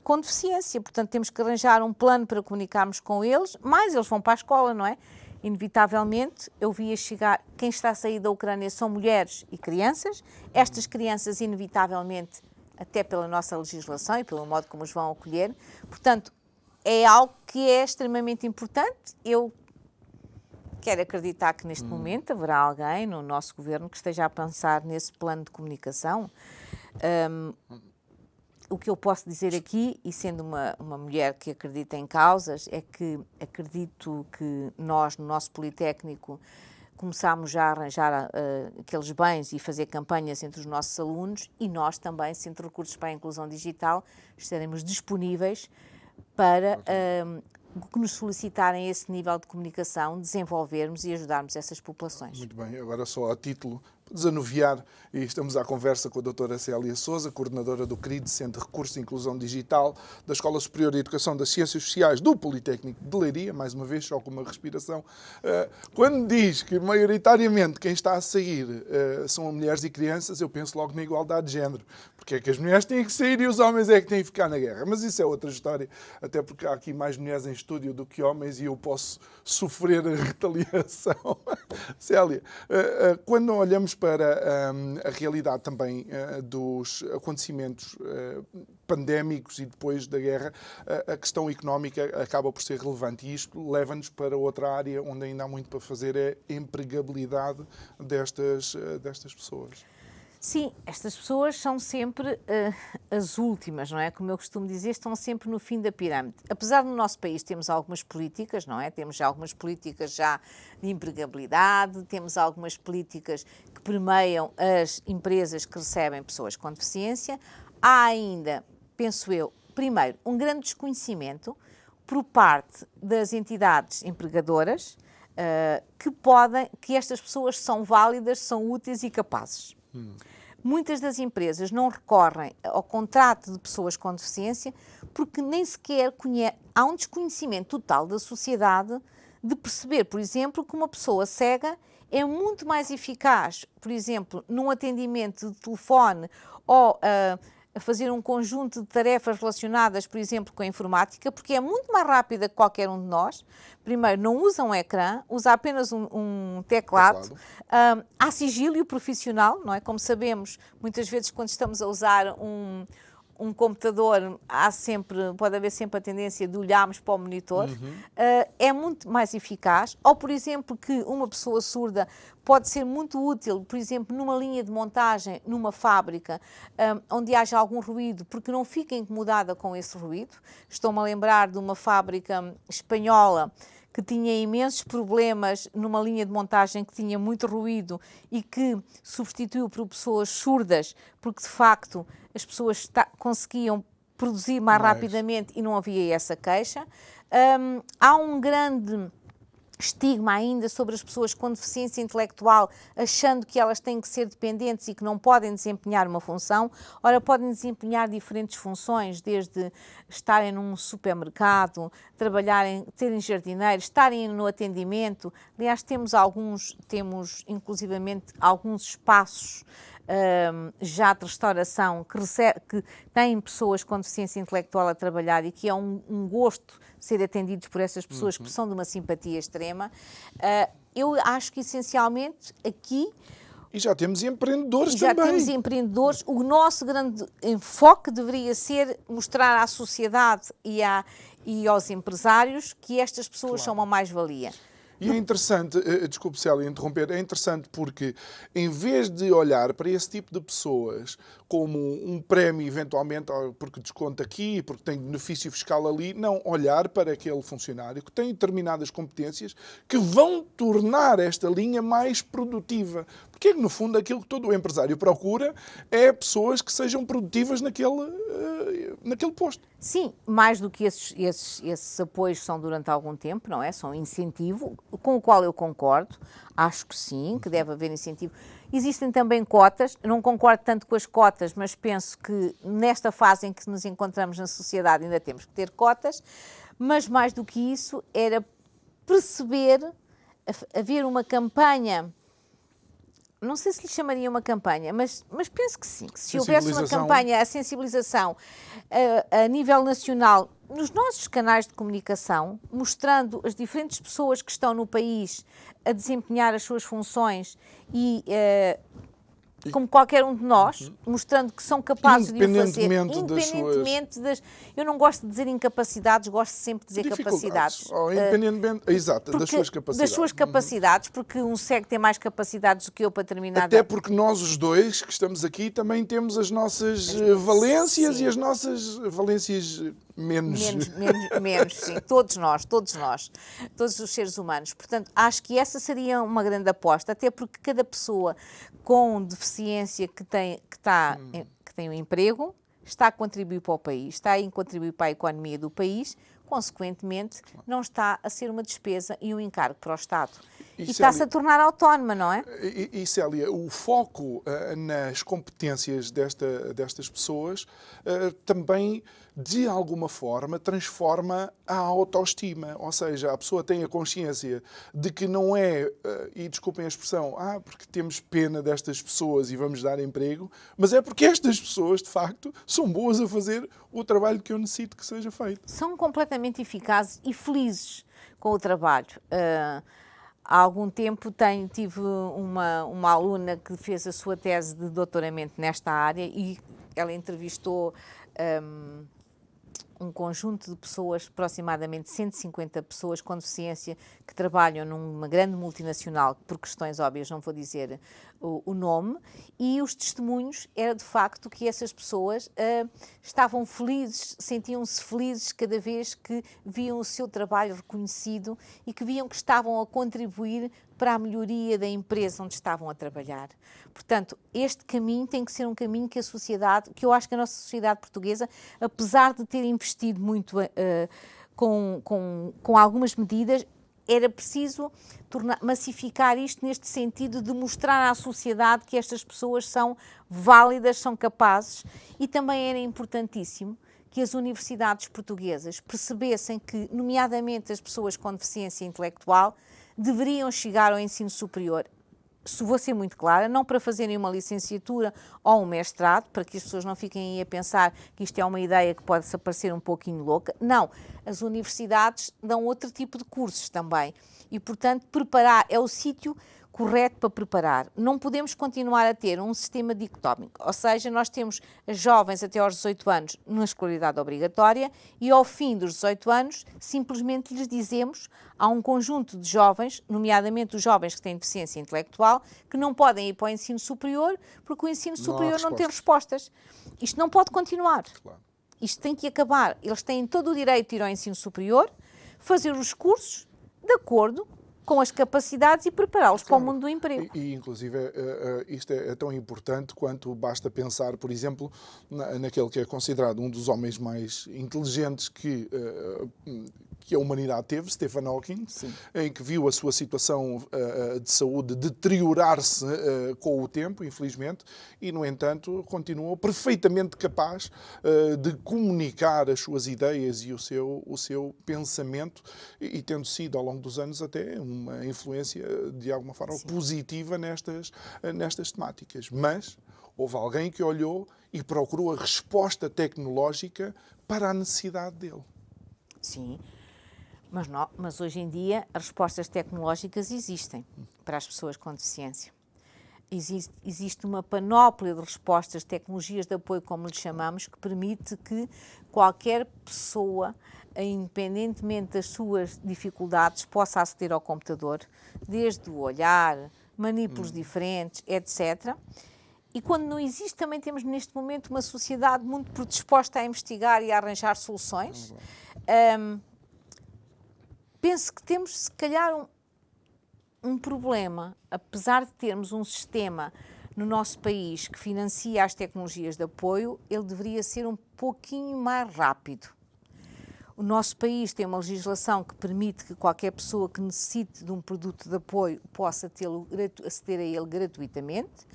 [SPEAKER 3] com deficiência. Portanto, temos que arranjar um plano para comunicarmos com eles, mas eles vão para a escola, não é? Inevitavelmente, eu via chegar, quem está a sair da Ucrânia são mulheres e crianças. Estas crianças, inevitavelmente, até pela nossa legislação e pelo modo como os vão acolher, portanto, é algo que é extremamente importante. Eu quero acreditar que neste momento haverá alguém no nosso governo que esteja a pensar nesse plano de comunicação. O que eu posso dizer aqui, e sendo uma mulher que acredita em causas, é que acredito que nós, no nosso Politécnico, começámos já a arranjar aqueles bens e fazer campanhas entre os nossos alunos, e nós também, Centro de Recursos para a Inclusão Digital, estaremos disponíveis para que nos solicitarem esse nível de comunicação, desenvolvermos e ajudarmos essas populações.
[SPEAKER 2] Muito bem, agora só a título para desanuviar, e estamos à conversa com a doutora Célia Sousa, coordenadora do CRID, Centro de Recursos e Inclusão Digital, da Escola Superior de Educação das Ciências Sociais do Politécnico de Leiria, mais uma vez, só com uma respiração. Quando diz que maioritariamente quem está a sair são mulheres e crianças, eu penso logo na igualdade de género, porque é que as mulheres têm que sair e os homens é que têm que ficar na guerra. Mas isso é outra história, até porque há aqui mais mulheres em estúdio do que homens e eu posso sofrer a retaliação. Célia, quando olhamos para a realidade também dos acontecimentos pandémicos e depois da guerra, a questão económica acaba por ser relevante e isto leva-nos para outra área onde ainda há muito para fazer, é a empregabilidade destas pessoas.
[SPEAKER 3] Sim, estas pessoas são sempre as últimas, não é? Como eu costumo dizer, estão sempre no fim da pirâmide. Apesar do nosso país termos algumas políticas, não é? Temos já algumas políticas já de empregabilidade, temos algumas políticas que permeiam as empresas que recebem pessoas com deficiência. Há ainda, penso eu, primeiro, um grande desconhecimento por parte das entidades empregadoras que estas pessoas são válidas, são úteis e capazes. Muitas das empresas não recorrem ao contrato de pessoas com deficiência porque nem sequer há um desconhecimento total da sociedade de perceber, por exemplo, que uma pessoa cega é muito mais eficaz, por exemplo, num atendimento de telefone ou a fazer um conjunto de tarefas relacionadas, por exemplo, com a informática, porque é muito mais rápida que qualquer um de nós. Primeiro, não usa um ecrã, usa apenas um teclado. Há sigilo profissional, não é? Como sabemos, muitas vezes quando estamos a usar um computador, pode haver sempre a tendência de olharmos para o monitor. É muito mais eficaz. Ou, por exemplo, que uma pessoa surda pode ser muito útil, por exemplo, numa linha de montagem, numa fábrica, onde haja algum ruído, porque não fica incomodada com esse ruído. Estou-me a lembrar de uma fábrica espanhola que tinha imensos problemas numa linha de montagem que tinha muito ruído e que substituiu por pessoas surdas, porque de facto as pessoas conseguiam produzir mais rapidamente e não havia essa queixa. Há um grande estigma ainda sobre as pessoas com deficiência intelectual, achando que elas têm que ser dependentes e que não podem desempenhar uma função. Ora, podem desempenhar diferentes funções, desde estarem num supermercado, trabalharem, terem jardineiros, estarem no atendimento. Aliás, temos inclusivamente alguns espaços já de restauração que têm pessoas com deficiência intelectual a trabalhar e que é um gosto ser atendidos por essas pessoas que são de uma simpatia extrema. Eu acho que essencialmente aqui...
[SPEAKER 2] E já temos empreendedores
[SPEAKER 3] também. Já temos empreendedores. O nosso grande enfoque deveria ser mostrar à sociedade e aos empresários que estas pessoas são uma mais-valia.
[SPEAKER 2] E é interessante, desculpe Célia interromper, é interessante porque em vez de olhar para esse tipo de pessoas como um prémio eventualmente, porque desconto aqui, porque tem benefício fiscal ali, não, olhar para aquele funcionário que tem determinadas competências que vão tornar esta linha mais produtiva. Porque é que, no fundo, aquilo que todo o empresário procura é pessoas que sejam produtivas naquele posto.
[SPEAKER 3] Sim, mais do que esses apoios são durante algum tempo, não é? São incentivo, com o qual eu concordo. Acho que sim, que deve haver incentivo. Existem também cotas, não concordo tanto com as cotas, mas penso que nesta fase em que nos encontramos na sociedade ainda temos que ter cotas, mas mais do que isso era perceber, haver uma campanha, não sei se lhe chamaria uma campanha, mas penso que sim, que se houvesse uma campanha, a sensibilização a nível nacional, nos nossos canais de comunicação, mostrando as diferentes pessoas que estão no país a desempenhar as suas funções e como qualquer um de nós, mostrando que são capazes de o fazer, independentemente das... Eu não gosto de dizer incapacidades, gosto sempre de dizer capacidades.
[SPEAKER 2] Independentemente, exato, das suas capacidades.
[SPEAKER 3] Das suas capacidades, porque um cego tem mais capacidades do que eu para terminar.
[SPEAKER 2] Até porque nós os dois que estamos aqui também temos as nossas valências e as nossas valências menos,
[SPEAKER 3] sim, todos nós, todos os seres humanos. Portanto, acho que essa seria uma grande aposta, até porque cada pessoa com deficiência que tem um emprego está a contribuir para o país, está a contribuir para a economia do país, consequentemente não está a ser uma despesa e um encargo para o Estado. E está-se a tornar autónoma, não é?
[SPEAKER 2] E Célia, o foco nas competências destas pessoas também, de alguma forma, transforma a autoestima. Ou seja, a pessoa tem a consciência de que não é, e desculpem a expressão, porque temos pena destas pessoas e vamos dar emprego, mas é porque estas pessoas, de facto, são boas a fazer o trabalho que eu necessito que seja feito.
[SPEAKER 3] São completamente eficazes e felizes com o trabalho. Há algum tempo tive uma aluna que fez a sua tese de doutoramento nesta área e ela entrevistou um conjunto de pessoas, aproximadamente 150 pessoas com deficiência, que trabalham numa grande multinacional, por questões óbvias não vou dizer o nome, e os testemunhos era de facto que essas pessoas estavam felizes, sentiam-se felizes cada vez que viam o seu trabalho reconhecido e que viam que estavam a contribuir para a melhoria da empresa onde estavam a trabalhar. Portanto, este caminho tem que ser um caminho que que eu acho que a nossa sociedade portuguesa, apesar de ter investido muito com algumas medidas, era preciso massificar isto neste sentido de mostrar à sociedade que estas pessoas são válidas, são capazes, e também era importantíssimo que as universidades portuguesas percebessem que, nomeadamente as pessoas com deficiência intelectual, deveriam chegar ao ensino superior. Vou ser muito clara, não para fazerem uma licenciatura ou um mestrado, para que as pessoas não fiquem aí a pensar que isto é uma ideia que pode-se parecer um pouquinho louca. Não, as universidades dão outro tipo de cursos também. E, portanto, preparar é o sítio correto para preparar. Não podemos continuar a ter um sistema dicotómico, ou seja, nós temos as jovens até aos 18 anos na escolaridade obrigatória e ao fim dos 18 anos simplesmente lhes dizemos há um conjunto de jovens, nomeadamente os jovens que têm deficiência intelectual, que não podem ir para o ensino superior porque o ensino superior não tem respostas. Isto não pode continuar.
[SPEAKER 2] Claro.
[SPEAKER 3] Isto tem que acabar. Eles têm todo o direito de ir ao ensino superior, fazer os cursos de acordo com as capacidades e prepará-los para o mundo do emprego.
[SPEAKER 2] E inclusive, isto é tão importante quanto basta pensar, por exemplo, naquele que é considerado um dos homens mais inteligentes que a humanidade teve, Stephen Hawking, em que viu a sua situação de saúde deteriorar-se com o tempo, infelizmente, e, no entanto, continuou perfeitamente capaz de comunicar as suas ideias e o seu pensamento, e tendo sido, ao longo dos anos, até uma influência, de alguma forma, positiva nestas temáticas. Mas houve alguém que olhou e procurou a resposta tecnológica para a necessidade dele.
[SPEAKER 3] Sim. Mas hoje em dia as respostas tecnológicas existem para as pessoas com deficiência. Existe uma panóplia de respostas, tecnologias de apoio, como lhe chamamos, que permite que qualquer pessoa, independentemente das suas dificuldades, possa aceder ao computador, desde o olhar, manipulos diferentes, etc. E quando não existe, também temos neste momento uma sociedade muito predisposta a investigar e a arranjar soluções. Penso que temos, se calhar, um problema, apesar de termos um sistema no nosso país que financia as tecnologias de apoio, ele deveria ser um pouquinho mais rápido. O nosso país tem uma legislação que permite que qualquer pessoa que necessite de um produto de apoio possa aceder a ele gratuitamente,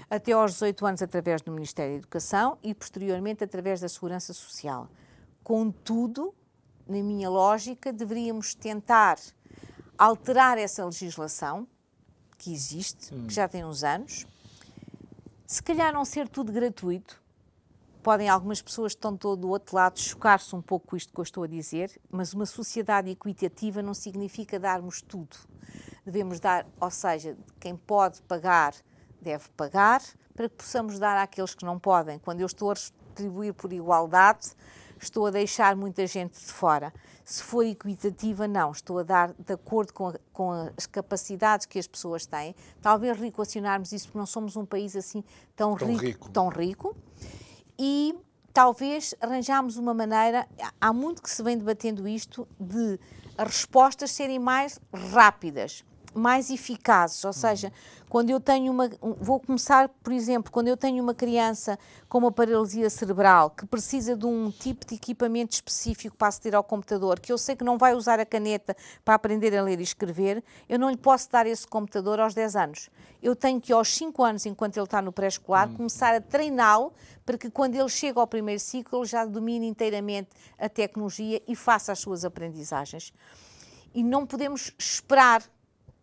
[SPEAKER 3] até aos 18 anos através do Ministério da Educação e, posteriormente, através da Segurança Social. Contudo, na minha lógica, deveríamos tentar alterar essa legislação que existe, que já tem uns anos, se calhar não ser tudo gratuito. Podem algumas pessoas que estão do outro lado chocar-se um pouco com isto que eu estou a dizer, mas uma sociedade equitativa não significa darmos tudo. Devemos dar, ou seja, quem pode pagar, deve pagar, para que possamos dar àqueles que não podem. Quando eu estou a retribuir por igualdade, estou a deixar muita gente de fora. Se for equitativa, não. Estou a dar de acordo com as capacidades que as pessoas têm. Talvez reequacionarmos isso, porque não somos um país assim tão rico. E talvez arranjarmos uma maneira, há muito que se vem debatendo isto, de as respostas serem mais rápidas, mais eficazes, ou seja, quando eu tenho vou começar, por exemplo, quando eu tenho uma criança com uma paralisia cerebral que precisa de um tipo de equipamento específico para aceder ao computador, que eu sei que não vai usar a caneta para aprender a ler e escrever, eu não lhe posso dar esse computador aos 10 anos. Eu tenho que, aos 5 anos, enquanto ele está no pré-escolar, começar a treiná-lo para que, quando ele chega ao primeiro ciclo, ele já domine inteiramente a tecnologia e faça as suas aprendizagens. E não podemos esperar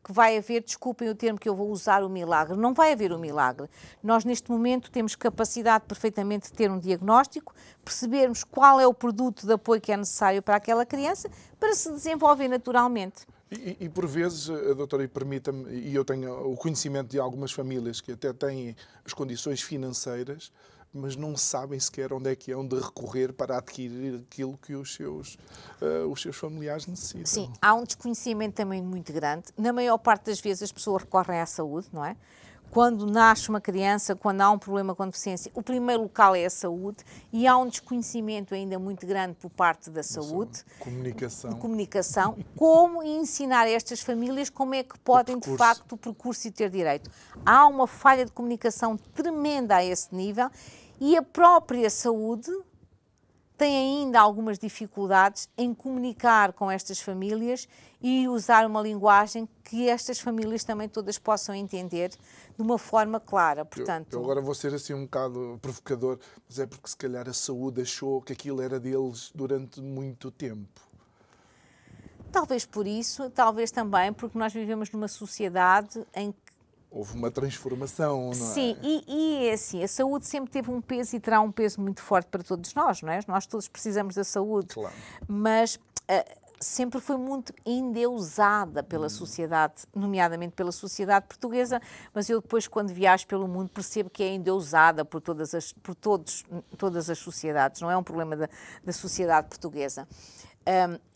[SPEAKER 3] que vai haver, desculpem o termo que eu vou usar, o milagre. Não vai haver o milagre. Nós, neste momento, temos capacidade perfeitamente de ter um diagnóstico, percebermos qual é o produto de apoio que é necessário para aquela criança, para se desenvolver naturalmente.
[SPEAKER 2] E por vezes, doutora, e permita-me, e eu tenho o conhecimento de algumas famílias que até têm as condições financeiras, mas não sabem sequer onde é que hão de recorrer para adquirir aquilo que os seus familiares necessitam.
[SPEAKER 3] Sim, há um desconhecimento também muito grande. Na maior parte das vezes as pessoas recorrem à saúde, não é? Quando nasce uma criança, quando há um problema com deficiência, o primeiro local é a saúde e há um desconhecimento ainda muito grande por parte da saúde. Comunicação. Como ensinar a estas famílias como é que podem, de facto, o percurso e ter direito. Há uma falha de comunicação tremenda a esse nível e a própria saúde tem ainda algumas dificuldades em comunicar com estas famílias e usar uma linguagem que estas famílias também todas possam entender de uma forma clara. Portanto,
[SPEAKER 2] eu agora vou ser assim um bocado provocador, mas é porque se calhar a saúde achou que aquilo era deles durante muito tempo.
[SPEAKER 3] Talvez por isso, talvez também porque nós vivemos numa sociedade em que
[SPEAKER 2] houve uma transformação, não é?
[SPEAKER 3] Sim, e assim, a saúde sempre teve um peso e terá um peso muito forte para todos nós, não é? Nós todos precisamos da saúde,
[SPEAKER 2] claro.
[SPEAKER 3] Mas sempre foi muito endeusada pela sociedade, nomeadamente pela sociedade portuguesa, mas eu depois, quando viajo pelo mundo, percebo que é endeusada por todas as sociedades, não é um problema da sociedade portuguesa.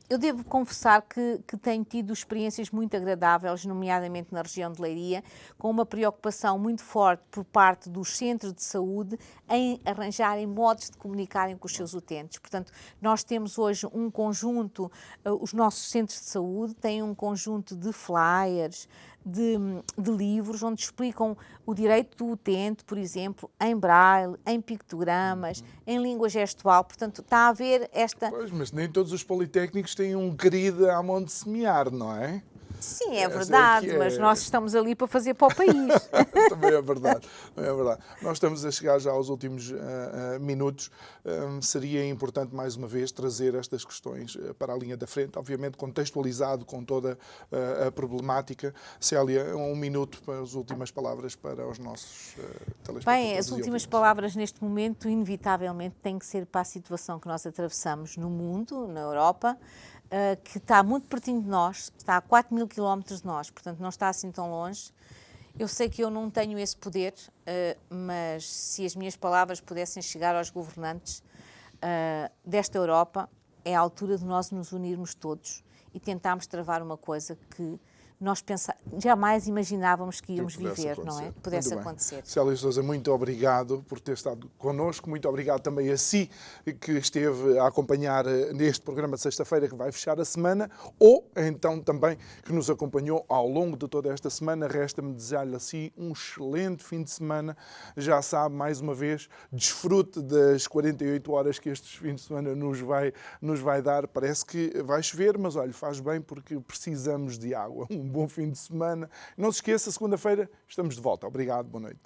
[SPEAKER 3] Eu devo confessar que tenho tido experiências muito agradáveis, nomeadamente na região de Leiria, com uma preocupação muito forte por parte dos centros de saúde em arranjarem modos de comunicarem com os seus utentes. Portanto, nós temos hoje um conjunto, os nossos centros de saúde têm um conjunto de flyers, de livros onde explicam o direito do utente, por exemplo, em braille, em pictogramas, em língua gestual. Portanto, está a haver esta...
[SPEAKER 2] Pois, mas nem todos os politécnicos têm um grid à mão de semear, não é?
[SPEAKER 3] Sim, é verdade, mas nós estamos ali para fazer para o país.
[SPEAKER 2] Também é verdade, é verdade. Nós estamos a chegar já aos últimos minutos. Seria importante, mais uma vez, trazer estas questões para a linha da frente, obviamente contextualizado com toda a problemática. Célia, um minuto para as últimas palavras para os nossos telespectadores.
[SPEAKER 3] Bem, as últimas palavras neste momento, inevitavelmente, têm que ser para a situação que nós atravessamos no mundo, na Europa, que está muito pertinho de nós, está a 4.000 quilómetros de nós, portanto não está assim tão longe. Eu sei que eu não tenho esse poder, mas se as minhas palavras pudessem chegar aos governantes desta Europa, é a altura de nós nos unirmos todos e tentarmos travar uma coisa que nós jamais imaginávamos que íamos viver, não é? Que pudesse acontecer.
[SPEAKER 2] Célia Sousa, muito obrigado por ter estado connosco, muito obrigado também a si que esteve a acompanhar neste programa de sexta-feira que vai fechar a semana, ou então também que nos acompanhou ao longo de toda esta semana. Resta-me desejar-lhe assim um excelente fim de semana. Já sabe, mais uma vez, desfrute das 48 horas que este fim de semana nos vai dar. Parece que vai chover, mas olha, faz bem porque precisamos de água. Um bom fim de semana. Não se esqueça, segunda-feira estamos de volta. Obrigado, boa noite.